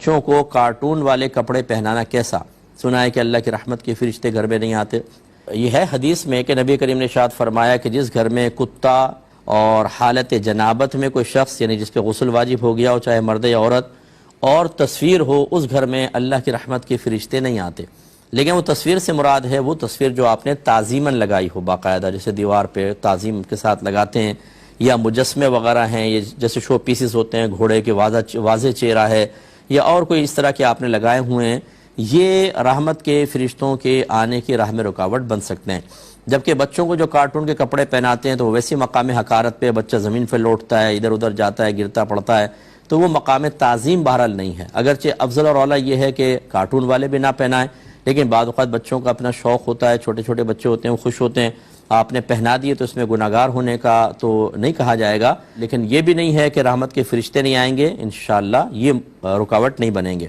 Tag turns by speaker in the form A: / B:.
A: بچوں کو کارٹون والے کپڑے پہنانا کیسا؟ سنا ہے کہ اللہ کی رحمت کے فرشتے گھر میں نہیں آتے۔ یہ ہے حدیث میں کہ نبی کریم نے ارشاد فرمایا کہ جس گھر میں کتا اور حالت جنابت میں کوئی شخص یعنی جس پہ غسل واجب ہو گیا ہو، چاہے مرد یا عورت، اور تصویر ہو، اس گھر میں اللہ کی رحمت کے فرشتے نہیں آتے۔ لیکن وہ تصویر سے مراد ہے وہ تصویر جو آپ نے تعظیماً لگائی ہو، باقاعدہ جیسے دیوار پہ تعظیم کے ساتھ لگاتے ہیں، یا مجسمے وغیرہ ہیں، یہ جیسے شو پیسز ہوتے ہیں، گھوڑے کے واضح چہرہ ہے، یا اور کوئی اس طرح کے آپ نے لگائے ہوئے ہیں، یہ رحمت کے فرشتوں کے آنے کی راہ میں رکاوٹ بن سکتے ہیں۔ جبکہ بچوں کو جو کارٹون کے کپڑے پہناتے ہیں تو ویسی مقام حقارت پہ بچہ زمین پہ لوٹتا ہے، ادھر ادھر جاتا ہے، گرتا پڑتا ہے، تو وہ مقام تعظیم بہرحال نہیں ہے۔ اگرچہ افضل اور اعلیٰ یہ ہے کہ کارٹون والے بھی نہ پہنائیں، لیکن بعض اوقات بچوں کا اپنا شوق ہوتا ہے، چھوٹے چھوٹے بچے ہوتے ہیں وہ خوش ہوتے ہیں، آپ نے پہنا دیے تو اس میں گناہگار ہونے کا تو نہیں کہا جائے گا، لیکن یہ بھی نہیں ہے کہ رحمت کے فرشتے نہیں آئیں گے، انشاءاللہ یہ رکاوٹ نہیں بنیں گے۔